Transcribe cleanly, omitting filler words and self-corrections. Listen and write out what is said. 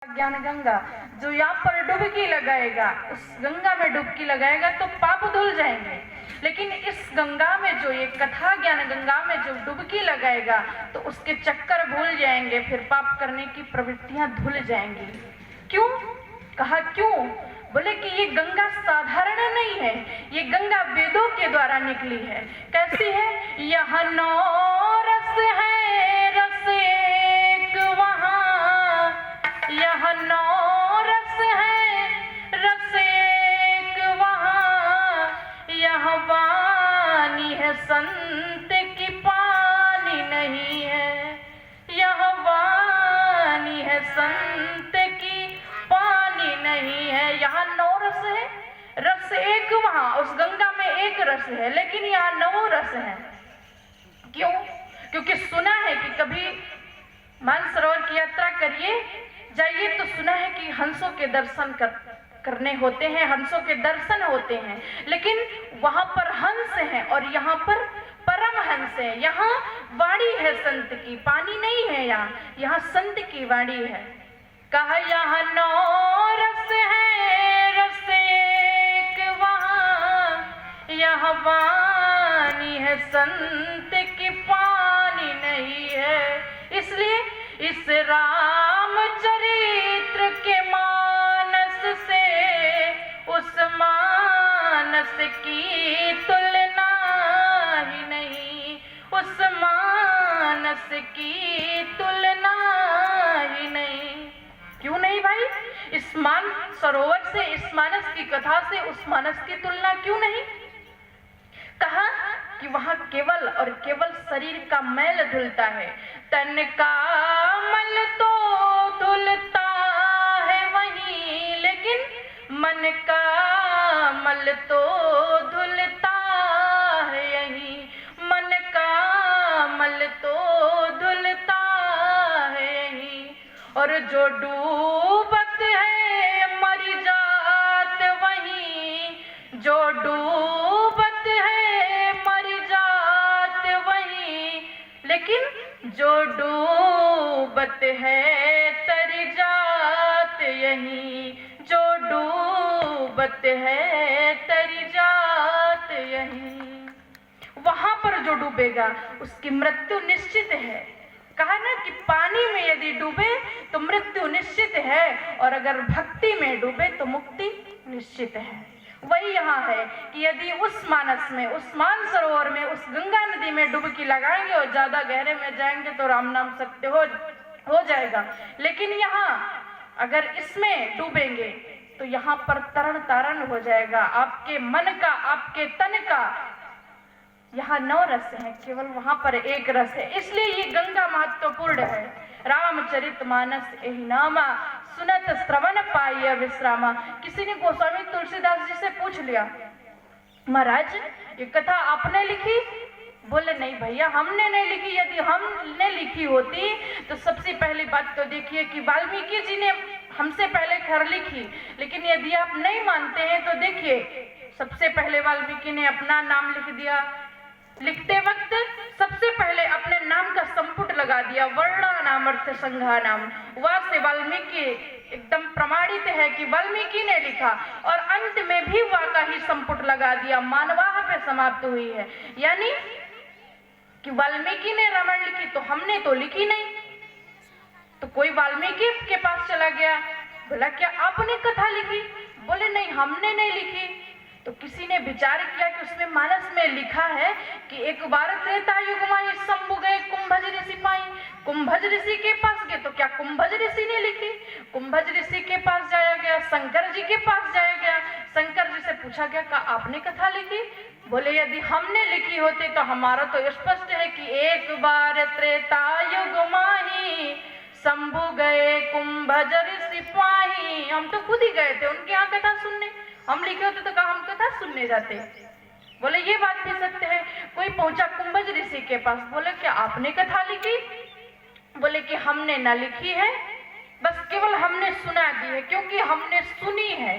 ज्ञान गंगा, जो यहाँ पर डुबकी लगाएगा, उस गंगा में डुबकी लगाएगा तो पाप धुल जाएंगे। लेकिन इस गंगा में जो ये कथा ज्ञान गंगा में जो डुबकी लगाएगा तो उसके चक्कर भूल जाएंगे, फिर पाप करने की प्रवृत्तियां धुल जाएंगी। क्यों? कहा क्यों? बोले कि ये गंगा साधारण नहीं है, ये गंगा वेदों के द्वारा निकली है। कैसी है? यह 9 रस है, रस एक वहाँ, यह 9 रस है, रस एक वहाँ, यह वाणी है संत की पानी नहीं है, यह वाणी है संत की पानी नहीं है। यहाँ 9 रस है, रस एक वहाँ, उस गंगा में एक रस है, लेकिन यहाँ 9 रस है। क्यों? क्योंकि सुना है कि कभी मानसरोवर की यात्रा करिए, जाइए तो सुना है कि हंसों के दर्शन करने होते हैं, हंसों के दर्शन होते हैं, लेकिन वहां पर हंस है और यहाँ पर परम हंस है। यहाँ वाणी है संत की, पानी नहीं है, यहाँ संत की वाणी है। कहा यहाँ 9 रस है, रस एक वहाँ, यह वाणी है संत की पानी नहीं है। इसलिए इस रामचरित्र के मानस से उस मानस की तुलना ही नहीं, उस मानस की तुलना ही नहीं। क्यों नहीं भाई? इस मान सरोवर से, इस मानस की कथा से उस मानस की तुलना क्यों नहीं? कहा कि वहां केवल और केवल शरीर का मैल धुलता है, तन का मल तो धुलता है वहीं, लेकिन मन का मल तो धुलता है यहीं, मन का मल तो धुलता है यहीं। और जो डूबत है मर जात वहीं, जो डूबत है मर जात वहीं, लेकिन जो डूबत है तर जात यहीं, जो डूबत है तर जात यहीं। वहां पर जो डूबेगा उसकी मृत्यु निश्चित है। कहा ना कि पानी में यदि डूबे तो मृत्यु निश्चित है, और अगर भक्ति में डूबे तो मुक्ति निश्चित है। वही यहाँ है कि यदि उस मानस में, उस मानसरोवर में, उस गंगा नदी में डुबकी लगाएंगे और ज्यादा गहरे में जाएंगे तो राम नाम सत्य हो जाएगा। लेकिन यहाँ अगर इसमें डूबेंगे तो यहाँ पर तरण तारण हो जाएगा आपके मन का, आपके तन का। यहाँ 9 रस है, केवल वहां पर एक रस है, इसलिए ये गंगा महत्वपूर्ण है। रामचरितमानस एहि नामा, सुनत श्रवण पाइय विश्रामा। किसी ने गोस्वामी तुलसीदास जी से पूछ लिया, महाराज ये कथा आपने लिखी? बोले नहीं भैया, हमने नहीं लिखी। यदि हमने लिखी होती तो सबसे पहली बात तो देखिए कि वाल्मीकि जी ने हमसे पहले खैर लिखी, लेकिन यदि आप नहीं मानते हैं तो देखिए सबसे पहले वाल्मीकि ने अपना नाम लिख दिया। लिखते वक्त सबसे पहले अपने नाम का संपुट लगा दिया, वर्णा नाम अर्थ संघा नाम। वह से वाल्मीकि एकदम प्रमाणित है कि वाल्मीकि ने लिखा, और अंत में भी वह का ही संपुट लगा दिया, मानवाह पे समाप्त हुई है। यानी कि वाल्मीकि ने रामायण लिखी तो हमने तो लिखी नहीं। तो कोई वाल्मीकि के पास चला गया, बोला क्या आपने कथा लिखी? बोले नहीं हमने नहीं लिखी। तो किसी ने विचार किया कि उसमें मानस में लिखा है कि एक बार त्रेता युग में शंभु गए कुंभज ऋषि पाई। कुंभज ऋषि के पास गए तो क्या कुंभज ऋषि ने लिखी? कुंभज ऋषि के पास जाया गया, शंकर जी के पास जाया गया, शंकर जी से पूछा गया कि आपने कथा लिखी? बोले यदि हमने लिखी होती तो हमारा तो स्पष्ट है कि एक बार त्रेता युग माही शंभु गए कुंभज ऋषि पाही। हम तो खुद ही गए थे उनके यहाँ कथा सुनने, हम लिखे होते तो कहा हम कथा सुनने जाते। बोले ये बात भी सत्य है। कोई पहुंचा कुंभज ऋषि के पास, बोले क्या आपने कथा लिखी? बोले कि हमने ना लिखी है, बस केवल हमने सुना दी है, क्योंकि हमने सुनी है।